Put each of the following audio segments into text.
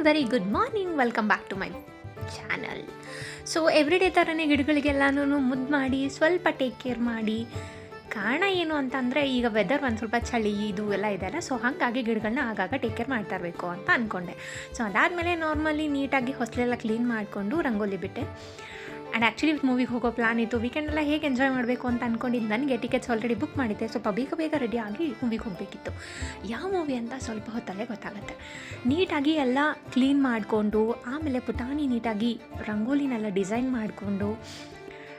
Very good morning, welcome back to my channel. So every day ಥರನೇ ಗಿಡಗಳಿಗೆಲ್ಲನೂ ಮುದ್ದು ಮಾಡಿ ಸ್ವಲ್ಪ ಟೇಕ್ ಕೇರ್ ಮಾಡಿ. ಕಾರಣ ಏನು ಅಂತಂದರೆ ಈಗ ವೆದರ್ ಒಂದು ಸ್ವಲ್ಪ ಚಳಿ ಇದು ಎಲ್ಲ ಇದೆಯಲ್ಲ, ಸೊ ಹಾಗಾಗಿ ಗಿಡಗಳನ್ನ ಆಗಾಗ ಟೇಕ್ ಕೇರ್ ಮಾಡ್ತಾ ಇರಬೇಕು ಅಂತ ಅಂದ್ಕೊಂಡೆ. ಸೊ ಅದಾದಮೇಲೆ ನಾರ್ಮಲಿ ನೀಟಾಗಿ ಹೊಸಲೆಲ್ಲ ಕ್ಲೀನ್ ಮಾಡಿಕೊಂಡು ರಂಗೋಲಿ ಬಿಟ್ಟೆ. ಆ್ಯಂಡ್ ಆ್ಯಕ್ಚುಲಿ ಮೂವಿಗೆ ಹೋಗೋ ಪ್ಲಾನ್ ಇತ್ತು. ವೀಕೆಂಡೆಲ್ಲ ಹೇಗೆ ಎಂಜಾಯ್ ಮಾಡಬೇಕು ಅಂತ ಅಂದ್ಕೊಂಡಿದ್ದು. ನನಗೆ ಟಿಕೆಟ್ಸ್ ಆಲ್ರೆಡಿ ಬುಕ್ ಮಾಡಿದ್ದೆ. ಸ್ವಲ್ಪ ಬೇಗ ರೆಡಿ ಆಗಿ ಮೂವಿಗೆ ಹೋಗಬೇಕಿತ್ತು. ಯಾವ ಮೂವಿ ಅಂತ ಸ್ವಲ್ಪ ಹೊತ್ತಲ್ಲೇ ಗೊತ್ತಾಗುತ್ತೆ. ನೀಟಾಗಿ ಎಲ್ಲ ಕ್ಲೀನ್ ಮಾಡಿಕೊಂಡು ಆಮೇಲೆ ಪುಟಾಣಿ ನೀಟಾಗಿ ರಂಗೋಲಿನೆಲ್ಲ ಡಿಸೈನ್ ಮಾಡಿಕೊಂಡು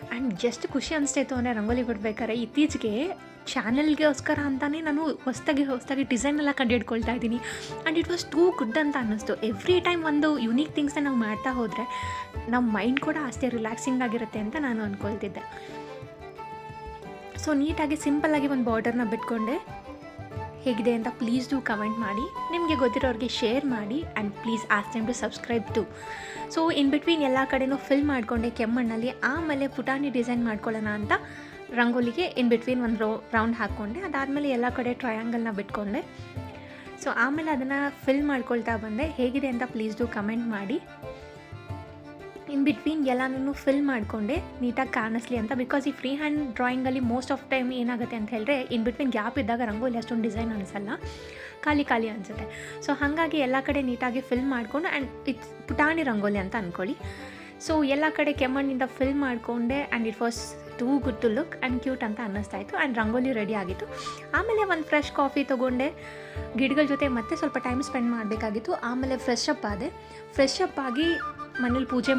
ಆ್ಯಂಡ್ ಎಷ್ಟು ಖುಷಿ ಅನಿಸ್ತಾಯಿತ್ತು ಅಂದರೆ ರಂಗೋಲಿ ಬಿಡ್ಬೇಕಾದ್ರೆ ಇತ್ತೀಚೆಗೆ ಚಾನಲ್ಗೋಸ್ಕರ ಅಂತಲೇ ನಾನು ಹೊಸದಾಗಿ ಡಿಸೈನ್ ಎಲ್ಲ ಕಂಡುಹಿಡ್ಕೊಳ್ತಾ ಇದ್ದೀನಿ. And it was too good ಅಂತ ಅನ್ನಿಸ್ತು. ಎವ್ರಿ ಟೈಮ್ ಒಂದು ಯುನೀಕ್ ಥಿಂಗ್ಸ್ನ ನಾವು ಮಾಡ್ತಾ ಹೋದರೆ ನಮ್ಮ ಮೈಂಡ್ ಕೂಡ ಅಷ್ಟೇ ರಿಲ್ಯಾಕ್ಸಿಂಗ್ ಆಗಿರುತ್ತೆ ಅಂತ ನಾನು ಅಂದ್ಕೊಳ್ತಿದ್ದೆ. ಸೊ ನೀಟಾಗಿ ಸಿಂಪಲ್ಲಾಗಿ ಒಂದು ಬಾರ್ಡರ್ನ ಬಿಟ್ಕೊಂಡೆ. ಹೇಗಿದೆ ಅಂತ ಪ್ಲೀಸ್ ಡೂ ಕಮೆಂಟ್ ಮಾಡಿ, ನಿಮಗೆ ಗೊತ್ತಿರೋರಿಗೆ ಶೇರ್ ಮಾಡಿ and please ask them to subscribe to. So in between ಎಲ್ಲ ಕಡೆನೂ ಫಿಲ್ ಮಾಡಿಕೊಂಡೆ ಕೆಮ್ಮಣ್ಣಲ್ಲಿ. ಆಮೇಲೆ ಪುಟಾಣಿ ಡಿಸೈನ್ ಮಾಡ್ಕೊಳ್ಳೋಣ ಅಂತ ರಂಗೋಲಿಗೆ ಇನ್ ಬಿಟ್ವೀನ್ ಒಂದು ರೌಂಡ್ ಹಾಕ್ಕೊಂಡೆ. ಅದಾದಮೇಲೆ ಎಲ್ಲ ಕಡೆ ಟ್ರಯಾಂಗಲ್ನ ಬಿಟ್ಕೊಂಡೆ. ಸೊ ಆಮೇಲೆ ಅದನ್ನು ಫಿಲ್ ಮಾಡ್ಕೊಳ್ತಾ ಬಂದೆ. ಹೇಗಿದೆ ಅಂತ ಪ್ಲೀಸ್ ಡೂ ಕಮೆಂಟ್ ಮಾಡಿ. ಇನ್ ಬಿಟ್ವೀನ್ ಎಲ್ಲನೂ ಫಿಲ್ ಮಾಡಿಕೊಂಡೆ ನೀಟಾಗಿ ಕಾಣಿಸ್ಲಿ ಅಂತ. ಬಿಕಾಸ್ ಈ ಫ್ರೀ ಹ್ಯಾಂಡ್ ಡ್ರಾಯಿಂಗಲ್ಲಿ ಮೋಸ್ಟ್ ಆಫ್ ಟೈಮ್ ಏನಾಗುತ್ತೆ ಅಂತ ಹೇಳಿದ್ರೆ ಇನ್ ಬಿಟ್ವೀನ್ ಗ್ಯಾಪ್ ಇದ್ದಾಗ ರಂಗೋಲಿ ಅಷ್ಟೊಂದು ಡಿಸೈನ್ ಅನಿಸಲ್ಲ, ಖಾಲಿ ಅನಿಸುತ್ತೆ. ಸೊ ಹಾಗಾಗಿ ಎಲ್ಲ ಕಡೆ ನೀಟಾಗಿ ಫಿಲ್ ಮಾಡಿಕೊಂಡು ಆ್ಯಂಡ್ ಇಟ್ಸ್ ಪುಟಾಣಿ ರಂಗೋಲಿ ಅಂತ ಅಂದ್ಕೊಳ್ಳಿ. ಸೊ ಎಲ್ಲ ಕಡೆ ಕೆಮ್ಮಣ್ಣಿಂದ ಫಿಲ್ ಮಾಡಿಕೊಂಡೆ and it was too good to look and cute ಅಂತ ಅನ್ನಿಸ್ತಾ ಇತ್ತು. ಆ್ಯಂಡ್ ರಂಗೋಲಿ ರೆಡಿ ಆಗಿತ್ತು. ಆಮೇಲೆ ಒಂದು ಫ್ರೆಶ್ ಕಾಫಿ ತೊಗೊಂಡೆ. ಗಿಡಗಳ ಜೊತೆ ಮತ್ತೆ ಸ್ವಲ್ಪ ಟೈಮ್ ಸ್ಪೆಂಡ್ ಮಾಡಬೇಕಾಗಿತ್ತು. ಆಮೇಲೆ ಫ್ರೆಶ್ ಅಪ್ ಆಗಿ ಮನೇಲಿ ಪೂಜೆ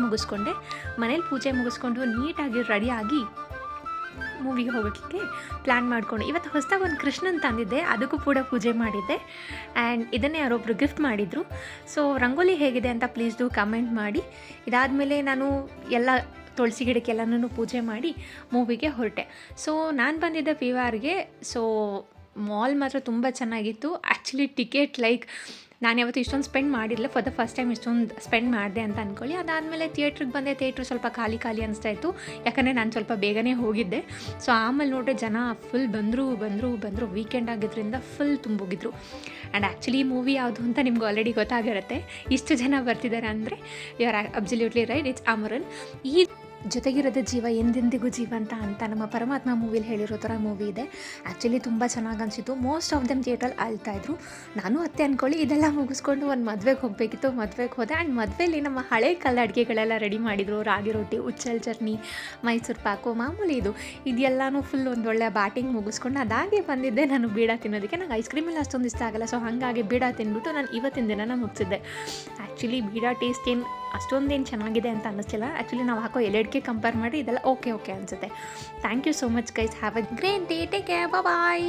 ಮುಗಿಸ್ಕೊಂಡು ನೀಟಾಗಿ ರೆಡಿಯಾಗಿ ಮೂವಿಗೆ ಹೋಗೋಕ್ಕೆ ಪ್ಲ್ಯಾನ್ ಮಾಡಿಕೊಂಡು ಇವತ್ತು ಹೊಸದಾಗಿ ಒಂದು ಕೃಷ್ಣನ್ ತಂದಿದ್ದೆ, ಅದಕ್ಕೂ ಕೂಡ ಪೂಜೆ ಮಾಡಿದ್ದೆ. ಆ್ಯಂಡ್ ಇದನ್ನೇ ಯಾರೊಬ್ಬರು ಗಿಫ್ಟ್ ಮಾಡಿದರು. ಸೊ ರಂಗೋಲಿ ಹೇಗಿದೆ ಅಂತ ಪ್ಲೀಸ್ ಡೂ ಕಮೆಂಟ್ ಮಾಡಿ. ಇದಾದಮೇಲೆ ನಾನು ಎಲ್ಲ ತುಳಸಿ ಗಿಡಕ್ಕೆಲ್ಲನೂ ಪೂಜೆ ಮಾಡಿ ಮೂವಿಗೆ ಹೊರಟೆ. ಸೊ ನಾನು ಬಂದಿದ್ದೆ PVRಗೆ. ಸೊ ಮಾಲ್ ಮಾತ್ರ ತುಂಬ ಚೆನ್ನಾಗಿತ್ತು. ಆ್ಯಕ್ಚುಲಿ ಟಿಕೆಟ್ ನಾನು ಯಾವತ್ತೂ ಇಷ್ಟೊಂದು ಸ್ಪೆಂಡ್ ಮಾಡಿರಲಿಲ್ಲ. ಫಾರ್ ದ ಫಸ್ಟ್ ಟೈಮ್ ಇಷ್ಟೊಂದು ಸ್ಪೆಂಡ್ ಮಾಡಿದೆ ಅಂತ ಅಂದ್ಕೊಳ್ಳಿ. ಅದಾದಮೇಲೆ ಥಿಯೇಟ್ರಿಗೆ ಬಂದೆ. ಥಿಯೇಟ್ರ್ ಸ್ವಲ್ಪ ಖಾಲಿ ಅನಿಸ್ತಾ ಇತ್ತು, ಯಾಕಂದರೆ ನಾನು ಸ್ವಲ್ಪ ಬೇಗನೆ ಹೋಗಿದ್ದೆ. ಸೊ ಆಮೇಲೆ ನೋಡ್ರೆ ಜನ ಫುಲ್ ಬಂದರು. ವೀಕೆಂಡ್ ಆಗಿದ್ದರಿಂದ ಫುಲ್ ತುಂಬೋಗಿದ್ರು. ಆ್ಯಂಡ್ ಆ್ಯಕ್ಚುಲಿ ಮೂವಿ ಯಾವುದು ಅಂತ ನಿಮ್ಗೆ ಆಲ್ರೆಡಿ ಗೊತ್ತಾಗಿರುತ್ತೆ. ಇಷ್ಟು ಜನ ಬರ್ತಿದ್ದಾರೆ ಅಂದರೆ you are absolutely right, it's Amaran. ಈ ಜೊತೆಗಿರೋದು ಜೀವ ಎಂದೆಂದಿಗೂ ಜೀವಂತ ಅಂತ ನಮ್ಮ ಪರಮಾತ್ಮ ಮೂವಿಲಿ ಹೇಳಿರೋ ಥರ ಮೂವಿ ಇದೆ. ಆ್ಯಕ್ಚುಲಿ ತುಂಬ ಚೆನ್ನಾಗಿ ಅನಿಸಿತು. ಮೋಸ್ಟ್ ಆಫ್ ದೆಮ್ ಥಿಯೇಟ್ರಲ್ಲಿ ಅಳ್ತಾಯಿದ್ರು. ನಾನು ಅತ್ತೆ ಅಂದ್ಕೊಳ್ಳಿ ಇದೆಲ್ಲ ಮುಗಿಸ್ಕೊಂಡು ಒಂದು ಮದುವೆಗೆ ಹೋಗಬೇಕಿತ್ತು. ಮದುವೆಗೆ ಹೋದೆ. ಆ್ಯಂಡ್ ಮದುವೆಯಲ್ಲಿ ನಮ್ಮ ಹಳೆ ಕಾಲದ ಅಡುಗೆಗಳೆಲ್ಲ ರೆಡಿ ಮಾಡಿದರು. ರಾಗಿ ರೊಟ್ಟಿ, ಉಚ್ಚಲ್ ಚಟ್ನಿ, ಮೈಸೂರು ಪಾಕು, ಮಾಮೂಲಿ ಇದೆಲ್ಲನೂ ಫುಲ್ ಒಂದೊಳ್ಳೆ ಬ್ಯಾಟಿಂಗ್ ಮುಗಿಸ್ಕೊಂಡು ಅದಾಗೆ ಬಂದಿದ್ದೆ ನಾನು ಬೀಡ ತಿನ್ನೋದಕ್ಕೆ. ನಂಗೆ ಐಸ್ ಕ್ರೀಮೆಲ್ಲ ಅಷ್ಟೊಂದು ಇಷ್ಟ ಆಗಲ್ಲ. ಸೊ ಹಾಗಾಗಿ ಬೀಡ ತಿಂದ್ಬಿಟ್ಟು ನಾನು ಇವತ್ತಿನ ದಿನ ಮುಗಿಸಿದ್ದೆ. ಆ್ಯಕ್ಚುಲಿ ಬೀಡ ಟೇಸ್ಟ್ ಅಷ್ಟೊಂದೇನು ಚೆನ್ನಾಗಿದೆ ಅಂತ ಅನ್ನಿಸ್ತಿಲ್ಲ. ಆ್ಯಕ್ಚುಲಿ ನಾವು ಹಾಕೋ ಎಲೆಡ್ಗೆ ಕಂಪೇರ್ ಮಾಡಿ ಇದೆಲ್ಲ ಓಕೆ ಅನಿಸುತ್ತೆ. Thank you so much guys. Have a great day. Take care. Bye.